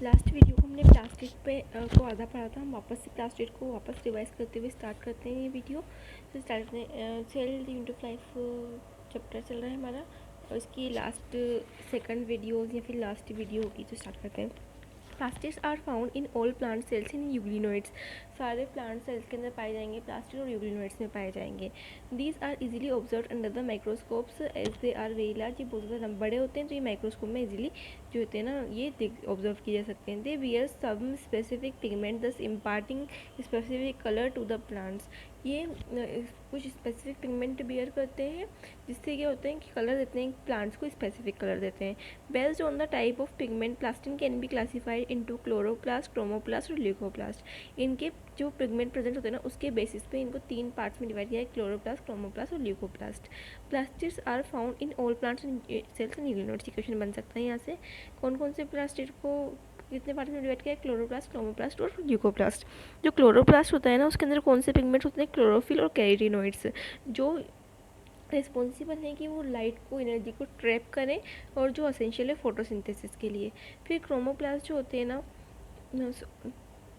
Last video को हमने plastic पे को आधा पढ़ा था। हम वापस से प्लास्टिक को वापस रिवाइज करते हुए स्टार्ट करते हैं ये वीडियो। तो स्टार्ट करते हैं। सेल यूनिट 5 चैप्टर चल रहा है हमारा और इसकी लास्ट सेकंड वीडियो या फिर लास्ट वीडियो होगी। तो स्टार्ट करते हैं। Plastids are found in all plant cells in euglenoids. सारे प्लांट सेल्स के अंदर पाए जाएंगे प्लास्टिक और यूग्लिनोइड्स में पाए जाएंगे। These are easily observe under the microscopes as they are very large. ये बहुत ज़्यादा बड़े होते हैं तो ये माइक्रोस्कोप में इजीली जो होते हैं ना ये ऑब्जर्व किए जा सकते हैं। They were some specific pigment thus imparting specific colour to the plants. ये कुछ स्पेसिफिक पिगमेंट बियर करते हैं जिससे क्या होते हैं कि कलर देते हैं, प्लांट्स को स्पेसिफिक कलर देते हैं। Based on the type of pigment plastids can be classified into chloroplast, chromoplast और ल्यूकोप्लास्ट। इनके जो पिगमेंट प्रेजेंट होते हैं ना उसके बेसिस पे इनको 3 पार्ट्स में डिवाइड किया है, क्लोरोप्लास्ट, क्रोमोप्लास्ट और leucoplast. Plastids are found in all plants cells and euglenoids. Question बन सकता है यहाँ से कौन कौन से प्लास्टिड को कितने पार्ट में डिवाइड किया है, क्लोरोप्लास्ट, क्रोमोप्लास्ट और ल्यूकोप्लास्ट। जो क्लोरोप्लास्ट होता है ना उसके अंदर कौन से पिगमेंट्स होते हैं, क्लोरोफिल और कैरोटीनॉइड्स, जो रिस्पॉन्सिबल है कि वो लाइट को, एनर्जी को ट्रैप करें और जो असेंशियल है फोटोसिंथेसिस के लिए। फिर क्रोमोप्लास्ट जो होते हैं ना,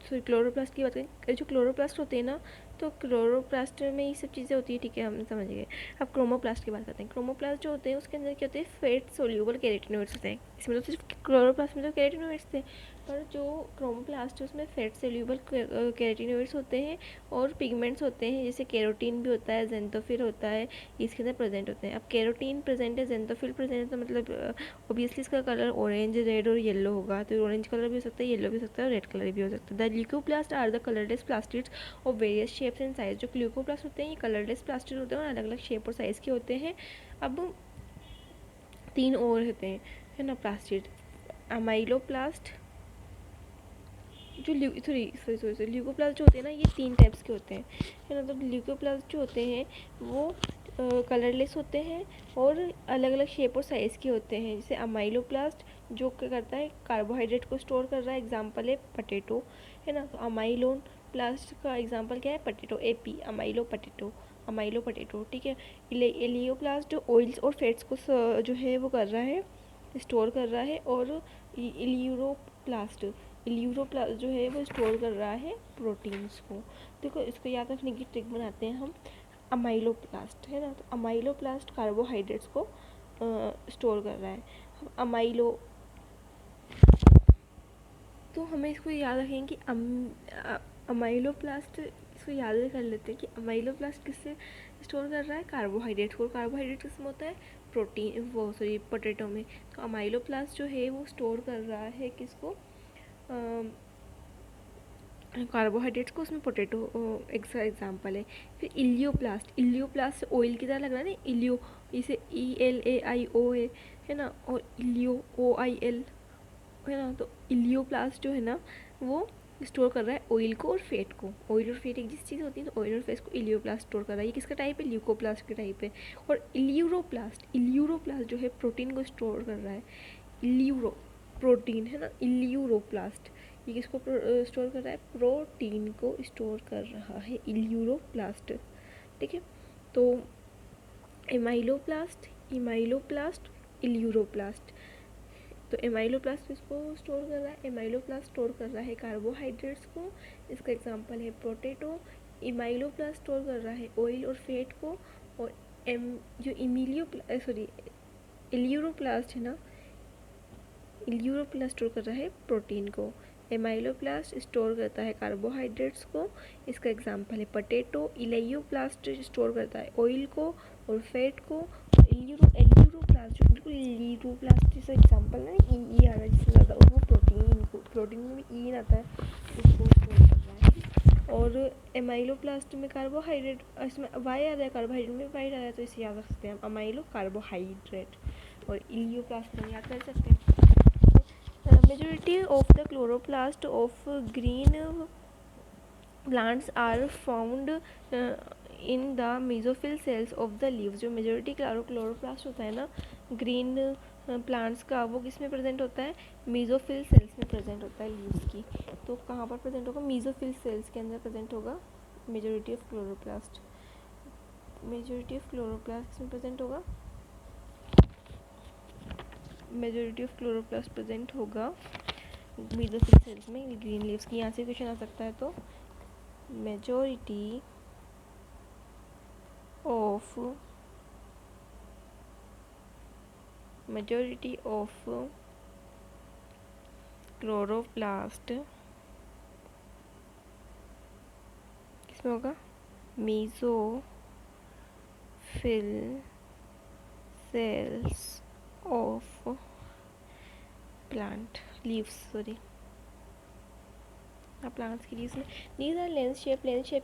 सॉरी क्लोरोप्लास्ट की बात करें, जो क्लोरोप्लास्ट होते हैं ना तो क्लोरोप्लास्ट में ये सब चीज़ें होती है, ठीक है हम समझ गए। अब क्रोमोप्लास्ट की बात करते हैं। क्रोमोप्लास्ट जो होते हैं उसके अंदर क्या होते हैं, फेट सोल्यूबल कैरोटीनॉइड्स होते हैं। इसमें तो सिर्फ क्लोरोप्लास्ट में तो कैरोटीनॉइड्स थे, पर जो क्रोमोप्लास्ट है उसमें फेट सोल्यूबल कैरोटीनॉइड्स होते हैं और पिगमेंट्स होते हैं, जैसे कैरोटीन भी होता है, जेंथोफिल होता है, इसके अंदर प्रेजेंट होते हैं। अब कैरोटीन प्रेजेंट है, जेंथोफिल प्रेजेंट है, तो मतलब ऑब्वियसली इसका कलर ऑरेंज, रेड और येलो होगा। तो ऑरेंज कलर भी हो सकता है, येलो भी हो सकता है और रेड कलर भी हो सकता है। The leucoplast are the colourless plastids of various shapes and size. जो ल्यूकोप्लास्ट होते हैं ये कलरलेस प्लास्टिड होते हैं और अलग अलग शेप और साइज़ के होते हैं। अब 3 और होते हैं, है ना प्लास्टिड। अमाइलोप्लास्ट, जो ल्यूकोप्लास्ट जो होते हैं ना ये 3 टाइप्स के होते हैं, है ना। तो ल्यूकोप्लास्ट जो होते हैं वो कलरलेस होते हैं और अलग अलग शेप और साइज़ के होते हैं। जैसे अमाइलोप्लास्ट जो क्या करता है, कार्बोहाइड्रेट को स्टोर कर रहा है, एग्जांपल है पटेटो, है ना। तो अमाइलोन प्लास्ट का एग्जांपल क्या है, पटेटो, एपी अमाइलो पटेटो, ठीक है। एलियोप्लास्ट जो ऑयल्स और फैट्स को जो है वो कर रहा है, स्टोर कर रहा है। और इल्यूरोप्लास्ट जो है वो स्टोर कर रहा है प्रोटीन्स को। देखो इसको याद रखने की ट्रिक बनाते हैं हम। अमाइलोप्लास्ट है ना, तो अमाइलोप्लास्ट कार्बोहाइड्रेट्स को स्टोर कर रहा है। अमाइलो, तो हमें इसको याद रखेंगे कि अमाइलोप्लास्ट, इसको याद कर लेते हैं कि अमाइलोप्लास्ट किससे स्टोर कर रहा है, कार्बोहाइड्रेट को। कार्बोहाइड्रेट किसमें होता है, प्रोटीन, वो सॉरी पोटैटो में। तो अमाइलोप्लास्ट जो है वो स्टोर कर रहा है किसको, कार्बोहाइड्रेट्स को, उसमें पोटैटो एग्जाम्पल है। फिर इलियोप्लास्ट ऑयल की तरह लग रहा है ना, इलियो, इसे ELAIO है ना, और इलियो OIL है ना। तो इलियोप्लास्ट जो है ना वो स्टोर कर रहा है ऑयल को और फेट को। ऑयल और फेट एक जिस चीज़ होती है तो ऑयल और फेट को इलियोप्लास्ट स्टोर कर रहा है। ये किसका टाइप है, ल्यूकोप्लास्ट के टाइप है। और इल्यूरोप्लास्ट जो है प्रोटीन को स्टोर कर रहा है, प्रोटीन है ना, इल्यूरोप्लास्ट ये किसको स्टोर कर रहा है, प्रोटीन को स्टोर कर रहा है, इल्यूरोप्लास्ट, ठीक है। तो एमाइलोप्लास्ट, इल्यूरोप्लास्ट। तो एमाइलोप्लास्ट इसको स्टोर कर रहा है, एमाइलोप्लास्ट स्टोर कर रहा है कार्बोहाइड्रेट्स को, इसका एग्जांपल है पोटैटो। इमाइलोप्लास्ट स्टोर कर रहा है ऑयल और फैट को। और जो इल्यूरोप्लास्ट है ना, इल्यूरोप्लास्ट स्टोर कर रहा है प्रोटीन को। एमाइलोप्लास्ट स्टोर करता है कार्बोहाइड्रेट्स को, इसका एग्जांपल है पोटैटो। इलियोप्लास्ट स्टोर करता है ऑयल को और फैट को। एल्यूरोप्लास्ट जो बिल्कुल लीरोप्लास्ट जैसा एग्जांपल है, ई आ रहा है जिससे ज़्यादा, और वो प्रोटीन में भी ई आता है, उसको स्टोर कर रहा है। और एमाइलोप्लास्ट में कार्बोहाइड्रेट, इसमें वाई आ रहा है, कार्बोहाइड्रेट में वाई आ रहा है, तो इसे याद रख सकते हैं हम, अमाइलो कार्बोहाइड्रेट। और इलियोप्लास्ट में याद कर सकते हैं। Majority of the chloroplast of green plants are found in the mesophyll cells of the leaves। जो मेजोरिटी क्लोरोप्लास्ट होता है ना ग्रीन प्लांट्स का, वो किस में प्रेजेंट होता है, मेसोफिल सेल्स में प्रेजेंट होता है लीव्स की। तो कहाँ पर प्रेजेंट होगा, मेसोफिल सेल्स के अंदर प्रेजेंट होगा मेजोरिटी ऑफ क्लोरोप्लास्ट। किसमें प्रेजेंट होगा, मेजोरिटी ऑफ क्लोरोप्लास्ट प्रेजेंट होगा मेसोफिल सेल्स में ग्रीन लीव्स की यहाँ से क्वेश्चन आ सकता है। तो मेजॉरिटी ऑफ क्लोरोप्लास्ट किसमें होगा, mesophyll cells of plant leaves, sorry plants की लीव्स में। दीज आर लेंस शेप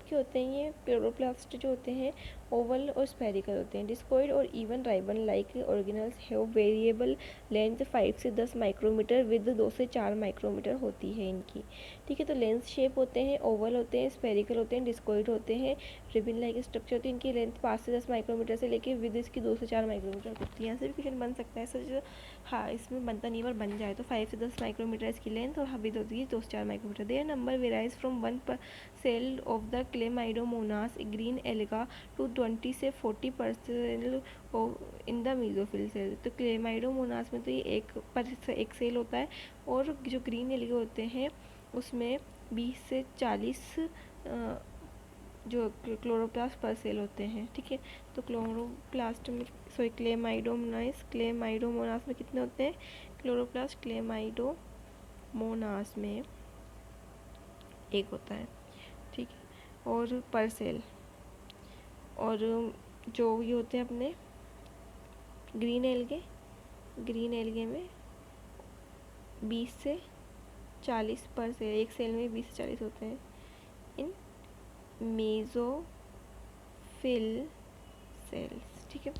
के होते हैं ये क्लोरोप्लास्ट जो होते हैं, ओवल और स्फेरिकल होते हैं। डिस्कोइड और even ribbon like organelles have variable length 5 से 10 माइक्रोमीटर विद 2 से 4 माइक्रोमीटर होती है इनकी, ठीक है। तो लेंस शेप होते हैं, ओवल होते हैं, स्फेरिकल होते हैं, डिस्कोइड होते हैं, रिबन लाइक स्ट्रक्चर होती है। इनकी लेंथ 5 से 10 माइक्रोमीटर से लेकर विद इसकी 2 से 4 माइक्रोमीटर होती है। यहाँ से भी क्वेश्चन बन सकता है सर, हाँ इसमें बनता नहीं पर बन जाए तो 5 से 10 माइक्रोमीटर इसकी लेंथ और विद होती है 2 से 4 micrometer. Their number varies from 1 cell of the chlamydomonas green alga to 20 से 40% इन द मेसोफिल सेल। तो क्लेमाइडोमोनास में तो ये एक सेल होता है, और जो ग्रीन एल्गा होते हैं उसमें 20 से 40 जो क्लोरोप्लास्ट पर सेल होते हैं, ठीक है। तो क्लोरोप्लास्ट में सॉरी क्लेमाइडोमोनास में कितने होते हैं क्लोरोप्लास्ट, क्लेमाइडोमोनास में एक होता है, ठीक है। और पर सेल, और जो ये होते हैं अपने ग्रीन एल्गे में 20 से 40 पर सेल, एक सेल में 20 से 40 होते हैं इन मेसोफिल सेल्स, ठीक है।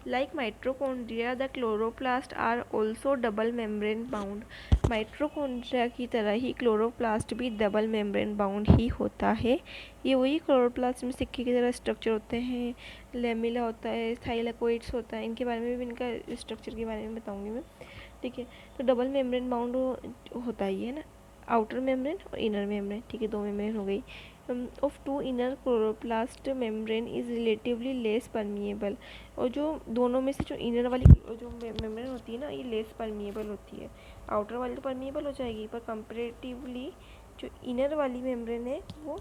Like mitochondria the chloroplast are also double membrane bound. Mitochondria की तरह ही क्लोरोप्लास्ट भी डबल मेम्ब्रेन बाउंड ही होता है। ये वही क्लोरोप्लास्ट में सिक्के की तरह स्ट्रक्चर होते हैं, लेमिला होता है, थाइलाकोइड्स होता है, इनके बारे में भी, इनका स्ट्रक्चर के बारे में बताऊंगी मैं, ठीक है। तो डबल मेम्ब्रेन बाउंड होता ही है ना, आउटर मेम्ब्रेन और इनर मेम्ब्रेन, ठीक है, 2 मेम्ब्रेन हो गई। Of 2 inner chloroplast membrane is relatively less permeable. और जो दोनों में से जो इनर वाली जो मेम्ब्रेन होती है ना, ये लेस परमिएबल होती है। आउटर वाली तो परमिएबल हो जाएगी, पर कंपेरेटिवली जो इनर वाली मेम्ब्रेन है वो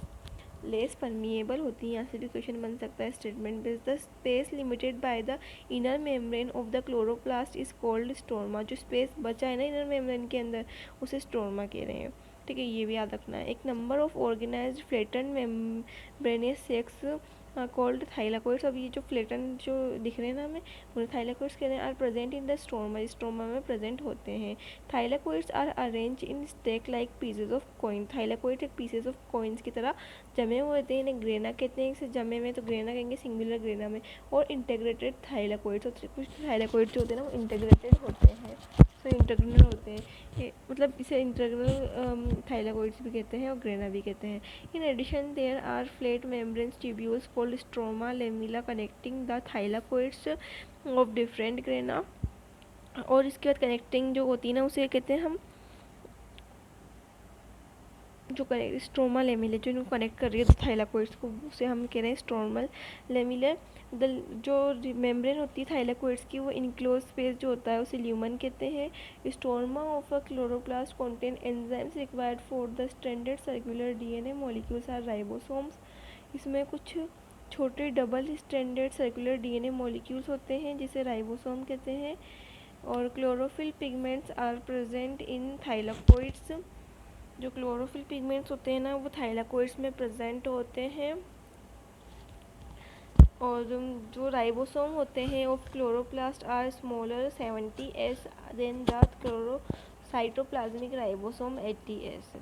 लेस परमिएबल होती है। यहाँ से भी क्वेश्चन बन सकता है statement based. The space limited by the inner membrane of the chloroplast is called stroma. जो स्पेस बचा है ना इनर मेम्ब्रेन के अंदर, उसे स्ट्रोमा कह रहे हैं, ठीक है। ये भी याद रखना है। एक number of organized flatten membranous sacs called thylakoids. अब ये जो फ्लैटन जो दिख रहे हैं ना हमें, उन्हें थाइलाकोइड्स कहते हैं। Are present in the stroma में प्रेजेंट होते हैं। Thylakoids are arrange in stack like pieces of coin. Thylakoid एक पीसेज ऑफ कॉइन्स की तरह जमे हुए होते हैं, इन्हें ग्रेना कहते हैं। इसे जमे में तो ग्रेना कहेंगे, सिंगुलर ग्रेना में। और इंटेग्रेटेड थाइलाकोइड्स, कुछ थाइलाकोइड्स जो होते हैं ना वो इंटेग्रेटेड होते हैं, तो इंटेग्रल होते हैं, मतलब इसे इंटेग्रल थाइलाकोइड्स भी कहते हैं और ग्रेना भी कहते हैं। In addition there are flat membranes tubules called stroma lamella connecting the thylakoids of different grana. और इसके बाद कनेक्टिंग जो होती है ना उसे कहते हैं हम, जो स्ट्रोमा लेमिला जो इनको कनेक्ट कर रही है थाइलाकोइड्स को, उसे हम कह रहे हैं स्ट्रोमल लेमिला। जो मेम्ब्रेन होती है थाइलाकोइड्स की, वो इनक्लोज स्पेस जो होता है उसे ल्यूमन कहते हैं। Stroma of a chloroplast contain enzymes required for the standard circular DNA molecules are ribosomes. इसमें कुछ छोटे double standard circular DNA molecules होते हैं जिसे राइबोसोम कहते हैं। और chlorophyll pigments are present in thylakoids. जो क्लोरोफिल पिगमेंट्स होते हैं ना वो थाइलाकोइड्स में प्रेजेंट होते हैं। और जो राइबोसोम होते हैं of chloroplast are smaller 70 S than the cytoplasmic ribosome 80 S.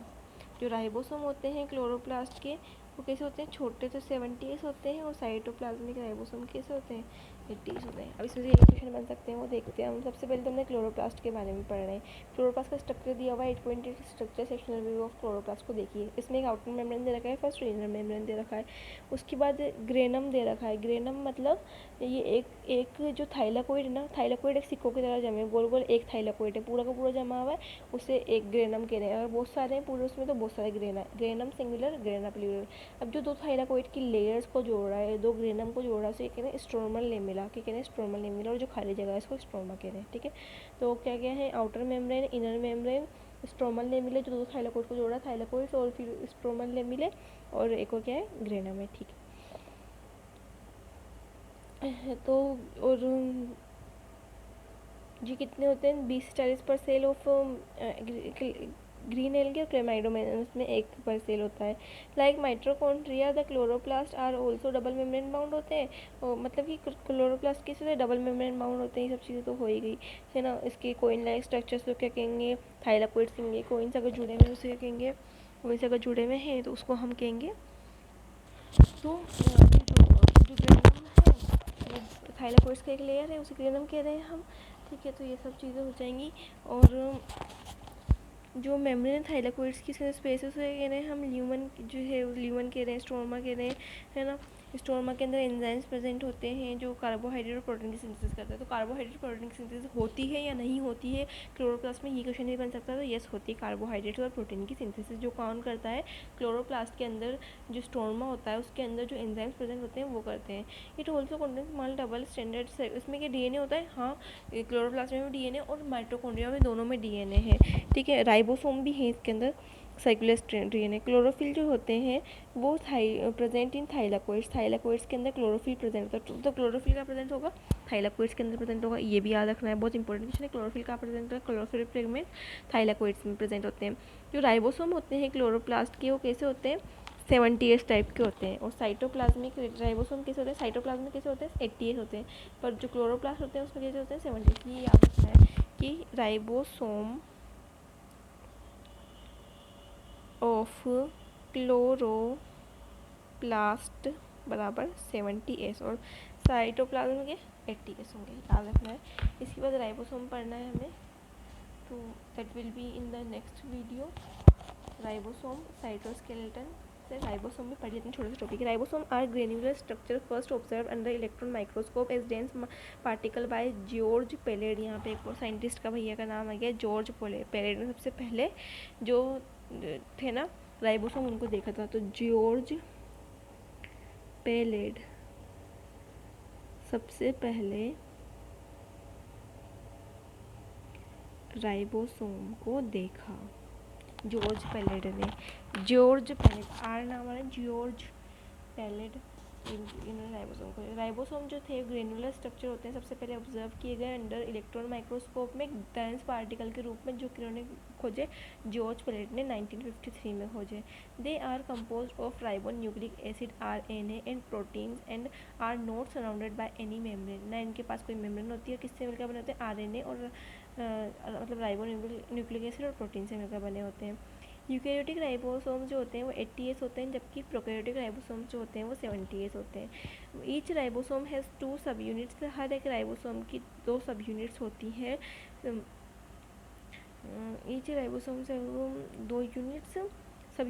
जो राइबोसोम होते हैं क्लोरोप्लास्ट के वो कैसे होते हैं, छोटे तो 70 एस होते हैं, और साइटोप्लाज्मिक राइबोसोम कैसे होते हैं, 80 होते हैं। अब इसमें से एक क्वेश्चन बन सकते हैं, वो देखते हैं हम। सबसे पहले तो हमने क्लोरोप्लास्ट के बारे में पढ़ रहे हैं। क्लोरोप्लास्ट का स्ट्रक्चर दिया हुआ है, 8.8 structure sectional view of chloroplast को देखिए। इसमें एक आउटर मेम्ब्रेन दे रखा है, फर्स्ट इनर मेम्ब्रेन दे रखा है, उसके बाद ग्रेनम दे रखा है। ग्रेनम मतलब ये एक जो थाइलाकोइड है ना, थाइलाकोइड एक सिक्कों की तरह जमे गोल गोल, एक थाइलाकोइड है पूरा का पूरा जमा हुआ है, उसे एक ग्रेनम कह रहे हैं। अगर बहुत सारे हैं पूरे उसमें तो बहुत सारे ग्रेनम सिंगुलर, ग्रेना प्लूरल। अब जो 2 थाइलाकोइड की लेयर्स को जोड़ रहा है, 2 ग्रेनम को जोड़ रहा है, उसे कहते हैं स्ट्रोमल लेमिला, क्या कहते हैं स्ट्रोमल लेमिला। और जो खाली जगह है इसको स्ट्रोमा कह रहे हैं, ठीक है। तो क्या क्या है, outer membrane, inner membrane, stromal ने मिले जो दो थाइलाकोइड को जोड़ा, थाइलाकोइड्स और फिर स्ट्रोमल ने मिले, और एक और क्या है ग्रेनम है, ठीक है। तो और जी कितने होते हैं 20 से 40 per cell of green algae और क्लेमाइडोमोनास में एक पर सेल होता है। Like mitochondria the chloroplast are also double membrane bound होते हैं, और मतलब कि क्लोरोप्लास्ट किस से डबल मेम्ब्रेन बाउंड होते हैं, ये सब चीज़ें तो हो ही गई है ना। इसके कोइन लाइक स्ट्रक्चर्स लोग क्या कहेंगे, थाइलाकोइड्स कहेंगे। कोइंस अगर जुड़े हुए उसे क्या कहेंगे, कोइंस अगर जुड़े हुए हैं तो उसको हम कहेंगे, तो जो ग्रेनम है थाइलाकोइड्स का एक लेयर है उसे ग्रेनम कह रहे हैं हम, ठीक है। तो ये सब चीज़ें हो जाएंगी। और जो मेम्ब्रेन थाइलाकोइड्स की स्पेसेस कह रहे हैं हम ल्यूमन, जो है ल्यूमन कह रहे हैं, स्ट्रोमा कह रहे हैं, है ना। स्ट्रोमा के अंदर एंजाइम्स प्रेजेंट होते हैं जो कार्बोहाइड्रेट और प्रोटीन की सिंथेसिस करते हैं। तो कार्बोहाइड्रेट प्रोटीन की सिंथेसिस होती है या नहीं होती है क्लोरोप्लास्ट में, ये क्वेश्चन भी बन सकता है। तो यस होती है, कार्बोहाइड्रेट और प्रोटीन की सिंथेसिस जो कौन करता है, क्लोरोप्लास्ट के अंदर जो स्ट्रोमा होता है उसके अंदर जो एंजाइम्स प्रेजेंट होते हैं वो करते हैं। It also contains multi double standard, इसमें क्या डीएनए होता है, हाँ क्लोरोप्लास्ट में भी डीएनए और माइटोकॉन्ड्रिया में दोनों में डीएनए है, ठीक है। राइबोसोम भी है इसके अंदर, साइक्लोस्ट्रेन डीएनए। क्लोरोफिल जो होते हैं वो प्रेजेंट इन थाइलाकोइड्स, थाइलाकोइड्स के अंदर क्लोरोफिल प्रेजेंट होता है। तो क्लोरोफिल का प्रेजेंट होगा थाइलाकोइड्स के अंदर प्रेजेंट होगा, ये भी याद रखना है, बहुत इंपॉर्टेंट क्वेश्चन है। क्लोरोफिल का प्रेजेंट होता है, क्लोरोफिल फ्रेगमेंट थाइलाकोइड्स में प्रेजेंट होते हैं। जो राइबोसोम होते हैं क्लोरोप्लास्ट के, वो कैसे होते हैं, 70S टाइप के होते हैं। और साइटोप्लाज्मिक राइबोसोम कैसे होते हैं, साइटोप्लाज्मिक कैसे होते हैं, 80S होते हैं। पर जो क्लोरोप्लास्ट होते हैं उसमें कैसे होते हैं, 70S। ये याद रखना है कि राइबोसोम ऑफ क्लोरोप्लास्ट बराबर 70S और साइटोप्लाज्म के 80S होंगे, याद रखना है। इसके बाद राइबोसोम पढ़ना है हमें, तो that will be in the next video. Ribosome, cytoskeleton से राइबोसोम भी पढ़ लेते हैं, छोटे से topic. Ribosome are granular structure first observe under electron microscope as dense particle by George Palade. यहाँ पे एक और साइंटिस्ट का भैया का नाम आ गया, जॉर्ज पेलेड ने सबसे पहले जो थे ना राइबोसोम उनको देखा था। तो जॉर्ज पेलेड सबसे पहले राइबोसोम को देखा, जॉर्ज पेलेड ने। जॉर्ज पेलेड, आर नाम है, जॉर्ज पेलेड इन्होंने राइबोसोम को। राइबोसोम जो थे ग्रेनुलर स्ट्रक्चर होते हैं, सबसे पहले ऑब्जर्व किए गए अंडर इलेक्ट्रॉन माइक्रोस्कोप में डेंस पार्टिकल के रूप में, जो कि उन्होंने खोजे जॉर्ज पेलेट ने 1953 में खोजे। They are compose of ribonucleic acid RNA and proteins and are not surrounded by any membrane. ना इनके पास कोई मेम्ब्रेन होती है, किससे मिलकर बने होते हैं, RNA और मतलब राइबो न्यूक्लिक एसिड और प्रोटीन से मिलकर बने होते हैं। यूकैरियोटिक राइबोसोम जो होते हैं वो 80S होते हैं, जबकि प्रोकैरियोटिक राइबोसोम जो होते हैं वो 70S होते हैं। ईच राइबोसोम हैज़ 2 सब यूनिट्स, हर एक राइबोसोम की 2 सब यूनिट्स होती हैं। ईच राइबोसोम से 2 यूनिट्स, सब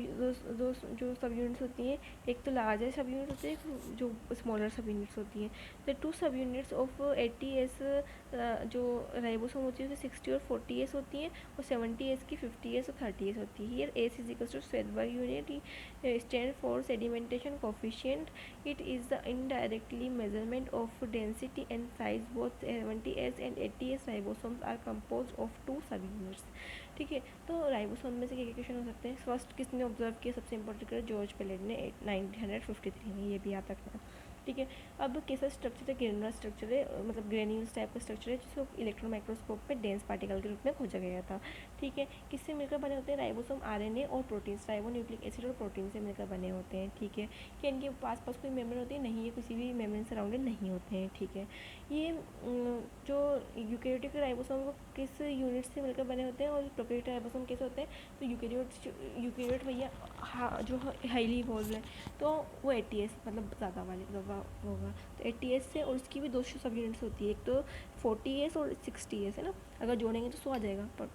दो जो सब यूनिट्स होती हैं, एक तो लार्जर सब यूनिट होती है, जो स्मॉलर सब यूनिट्स होती हैं। द 2 सब यूनिट्स ऑफ 80S जो राइबोसोम होती है 60 और 40S होती हैं, और 70S की 50S और 30S होती है। Here S is equal to Svedberg unit stand for sedimentation coefficient. It is the indirectly measurement of density and size. Both 70S and 80S ribosomes are compose of 2 सब units, ठीक है। तो ribosome में से क्या question हो सकते हैं, फर्स्ट किसने ऑब्जर्व किया, सबसे इंपॉर्टेंट कर जॉर्ज पेलेट ने 1953 में, ये भी याद रखना है, ठीक है। अब कैसा स्ट्रक्चर है, ग्रेनुलर स्ट्रक्चर है, मतलब ग्रेन्यूल्स टाइप का स्ट्रक्चर है, जिसको इलेक्ट्रॉन माइक्रोस्कोप में डेंस पार्टिकल के रूप में खोजा गया था, ठीक है। किससे मिलकर बने होते हैं, राइबोसोम RNA और प्रोटीन्स, राइबो न्यूक्लिक एसिड और प्रोटीन से मिलकर बने होते हैं, ठीक है। क्या इनके पास कोई मेम्ब्रेन होती है, नहीं, ये किसी भी मेम्ब्रेन सराउंडेड नहीं होते हैं, ठीक है। ये जो यूकैरियोटिक राइबोसोम वो किस यूनिट से मिलकर बने होते हैं, और प्रोकैरियोटिक राइबोसोम कैसे होते हैं, तो यूकैरियोट भैया जो हाईली इवॉल्व है, तो वो 80S मतलब ज़्यादा वाले होगा। तो 80S से, और उसकी भी 2 सब यूनिट्स होती है, एक तो 40S और 60S है ना। अगर जोड़ेंगे तो 100 आ जाएगा, पर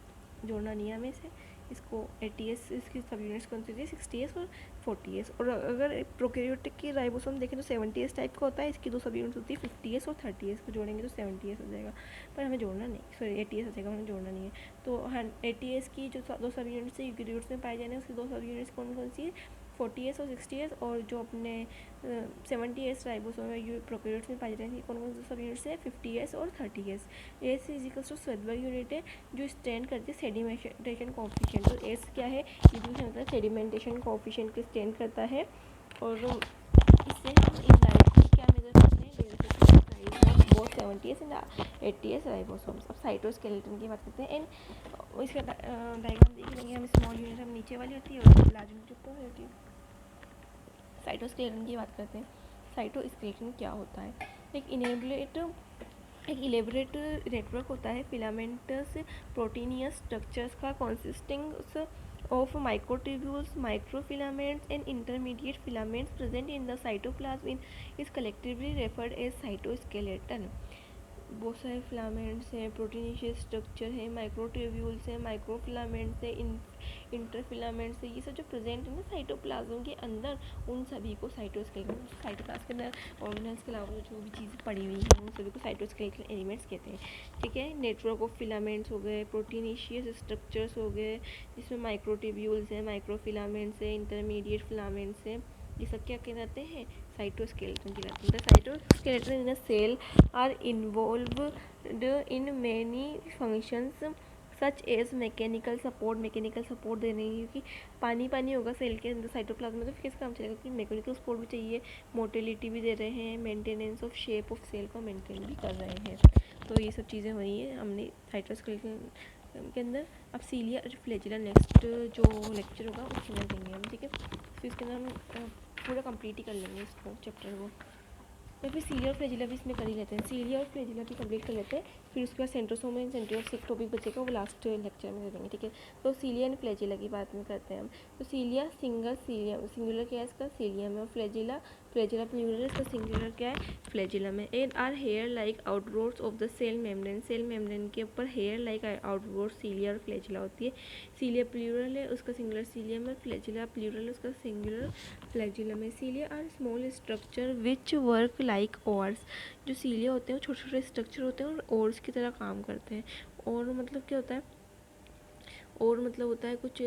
जोड़ना नहीं है हमें इसे, इसको 80S इसकी सब यूनिट्स कौन सी होती है, 60S और 40S। और अगर प्रोकैरियोटिक की राइबोसोम देखें तो 70S टाइप का होता है, इसकी 2 सब यूनिट्स होती है 50S और 30S, को जोड़ेंगे तो 70S हो जाएगा, पर हमें जोड़ना नहीं, सॉरी 80S हो जाएगा, हमें जोड़ना नहीं है। तो 80S की जो 2 सब यूनिट्स है यूकैरियोट्स में पाए जाने, उसकी 2 सब यूनिट्स कौन कौन सी है, 40S और 60S, और जो अपने 70S राइबोसोम प्रोकैरियोट्स में पाई जाती है, कौन कौन से सब यूनिट्स है, 50S और 30S। S is equals to Svedberg unit है जो स्टैंड करती है सेडिमेंटेशन कोएफिशिएंट। तो एस क्या है, ये जो होता है सेडिमेंटेशन कोएफिशिएंट के स्टैंड करता है, और इससे हम इनडायरेक्टली क्या मेजर करते हैं, density size of both 70S and 80S ribosomes. अब साइटोस्केलेटन की बात करते हैं, एंड इसका डायग्राम देख लेंगे हम। स्मॉल यूनिट हम नीचे वाली होती है और लार्ज यूनिट ऊपर वाली होती है। साइटोस्केलेटन की बात करते हैं। साइटोस्केलेटन क्या होता है, एक इलेबरेट नेटवर्क होता है फिलामेंटस प्रोटीनियस स्ट्रक्चर्स का, consisting of microtubules, microfilaments and intermediate filaments present in the cytoplasm is collectively referred as cytoskeleton। बहुत सारे फिलामेंट्स हैं, प्रोटीनिशियस स्ट्रक्चर है, माइक्रोट्यूब्यूल्स हैं, माइक्रोफिलामेंट्स है, इंटरफिलामेंट्स है, ये सब जो प्रेजेंट है ना साइटोप्लाज्म के अंदर, उन सभी को साइटोस्केलेटन, साइटोप्लाज्म के अंदर ऑर्गेनेल्स के अलावा जो भी चीज़ें पड़ी हुई हैं उन सभी को साइटोस्केलेटन एलिमेंट्स कहते हैं। ठीक है, नेटवर्क ऑफ फिलामेंट्स हो गए, प्रोटीनिशियस स्ट्रक्चर्स हो गए जिसमें माइक्रोट्यूब्यूल्स हैं, माइक्रोफिलामेंट्स है, इंटरमीडिएट फिलामेंट्स हैं, ये सब क्या कहलाते हैं, साइटोस्केलेटन कहलाते हैं। The cytoskeleton in a cell are involved in many functions such as mechanical support. Mechanical support दे रही है क्योंकि पानी होगा सेल के अंदर साइटोप्लाज्म में, तो फिर किसका काम चलेगा, क्योंकि मैकेनिकल सपोर्ट भी चाहिए, मोटिलिटी भी दे रहे हैं, maintenance of shape of cell को मेंटेन भी कर रहे हैं। तो ये सब चीज़ें हुई हैं हमने साइटोस्केलेटन के अंदर। अब सीलिया और फ्लैजिला नेक्स्ट जो लेक्चर होगा उसके अंदर देंगे हम। ठीक है, फिर इसके अंदर हम पूरा कंप्लीट ही कर लेंगे इसको, चैप्टर को, या फिर सीलिया और फ्लैजिला भी इसमें कर ही लेते हैं। सीलिया और फ्लैजिला भी कंप्लीट कर लेते हैं, फिर उसके बाद सेंट्रोसोम एंड सेंट्रियोल्स एक टॉपिक बचेगा, वो लास्ट लेक्चर में दे देंगे। ठीक है, तो सीलिया एंड फ्लैजिला की बात में करते हैं हम। तो सीलिया सिंगुलर क्या है इसका, सीलियम है, और फ्लैजिला प्लूरल, इसका सिंगुलर क्या है, फ्लैजिलम है। And are hair like outgrowths of the cell membrane. Cell membrane के ऊपर हेयर लाइक आउटग्रोथ सीलिया और फ्लैजिला होती है। सीलिया प्लूरल है, उसका सिंगुलर सीलियम है, फ्लैजिला प्लूरल है, उसका सिंगुलर फ्लैजिलम है। Cilia are small structure which work like oars. जो सीलिया होते हैं वो छोटे छोटे स्ट्रक्चर होते हैं और ओर्स की तरह काम करते हैं। और मतलब क्या होता है, और मतलब होता है कुछ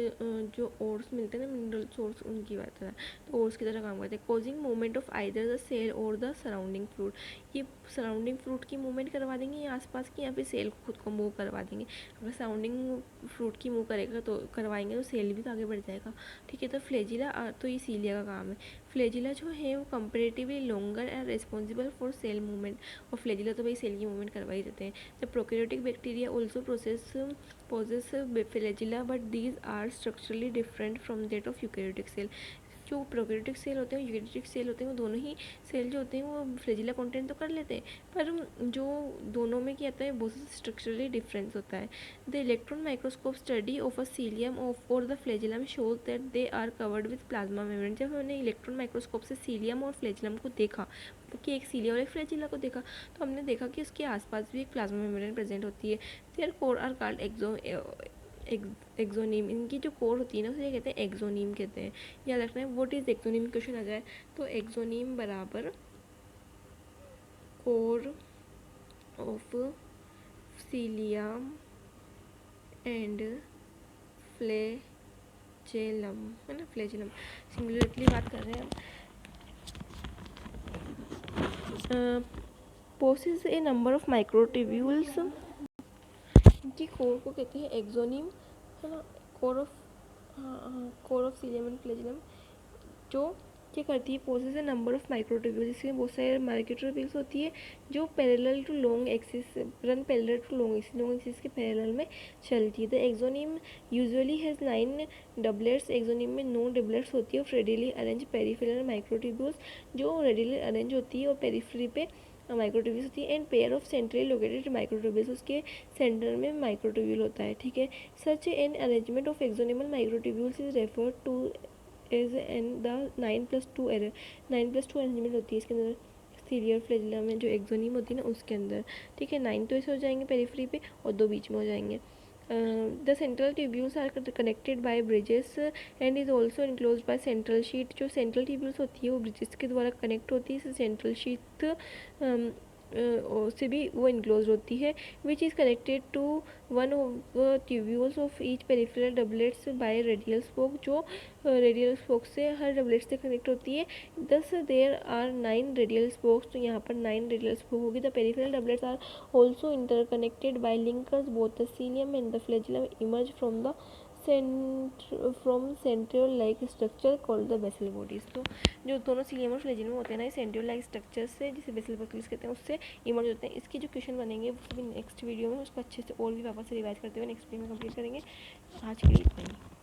जो ओर्स मिलते हैं ना, मिनरल सोर्स, उनकी बात है, तो ओर्स की तरह काम करते हैं। Causing movement of either the cell or the surrounding fluid. ये सराउंडिंग फ्लूइड की मूवमेंट करवा देंगे या आसपास की, या फिर सेल को खुद को मूव करवा देंगे। अगर सराउंडिंग फ्लूइड की मूव करेगा तो करवाएंगे तो सेल भी तो आगे बढ़ जाएगा। ठीक है, तो फ्लैजिला, तो ये सीलिया का काम है। फ्लैजिला जो है वो comparatively longer and responsible for sale movement, और फ्लैजिला तो भाई सेल की मूवमेंट करवा ही देते हैं। The prokaryotic bacteria also possess flagella, but these are structurally different from that of eukaryotic cell। जो प्रोकैरियोटिक सेल होते हैं, यूकैरियोटिक सेल होते हैं, वो दोनों ही सेल जो होते हैं वो फ्लैजिला कंटेंट तो कर लेते हैं, पर जो दोनों में क्या होता है, बहुत स्ट्रक्चरली डिफरेंस होता है। The electron microscope study of a cilium of और the flagellum shows that they are covered with plasma membrane. जब हमने इलेक्ट्रॉन माइक्रोस्कोप से सीलियम और फ्लैजिलम को देखा, कि एक सीलिया और एक फ्लैजिला को देखा, तो हमने देखा कि उसके आसपास भी एक प्लाज्मा मेम्ब्रेन प्रेजेंट होती है। Their core are called axoneme. इनकी जो कोर होती है ना उसे कहते हैं एक्सोनीम कहते हैं। याद रखना है, व्हाट इज एक्सोनीम, क्वेश्चन आ जाए तो एक्सोनीम बराबर core of cilium and flagellum, है ना, फ्लैजेलम सिंगुलरली बात कर रहे हैं हम। Possess a number of microtubules, इनकी कोर को कहते हैं एक्सोनीम, है ना, core of cilium and flagellum, जो क्या करती है, possess a number of microtubules. इसमें बहुत सारे माइक्रोट्यूब्यूल्स होती है जो parallel to long axis, run parallel to long axis के पैरेलल में चलती है। The axoneme usually has 9 doublets. Axoneme में 9 डबलेट्स होती है। Of radially arrange peripheral microtubules, जो रेडियली अरेंज होती है और पेरिफेरी पे माइक्रोट्यूब्यूल्स होती है। And pair of centrally located microtubules, उसके सेंटर में माइक्रोट्यूब्यूल होता है। ठीक है, such an arrangement of axonemal microtubules is referred to as an the 9+2 error. 9+2 arrangement होती है इसके अंदर, सीलिया और फ्लैजिला में जो एक्सोनीम होती है ना उसके अंदर। ठीक है, 9 तो ऐसे हो जाएंगे पेरिफेरी पे और 2 बीच में हो जाएंगे। The central tubules are connected by bridges and is also enclosed by central sheath. जो सेंट्रल ट्यूब्यूल्स होती है वो ब्रिजेस के द्वारा कनेक्ट होती है। सेंट्रल शीट से भी वो इनक्लोज होती है, which is connected to one of tubules of each peripheral doublets by radial spoke, जो रेडियल स्पोक से हर डबलेट से कनेक्ट होती है। दस देयर आर 9 रेडियल स्पोक्स, तो यहाँ पर 9 रेडियल स्पोक होगी। The peripheral doublets are also interconnected by linkers, both the cilium and the flagellum emerge from centriole like structure called the basal bodies. तो जो दोनों सीलियम और फ्लैजिलम होते हैं ना, सेंट्रियोल लाइक स्ट्रक्चर से, जिसे बेसल बॉडीज कहते हैं, उससे इमर्ज होते हैं। इसके जो क्वेश्चन बनेंगे वो सभी नेक्स्ट वीडियो में उसको अच्छे से और भी वापस से रिवाइज करते हुए नेक्स्ट वीडियो में कंप्लीट करेंगे। आज के लिए इतना ही।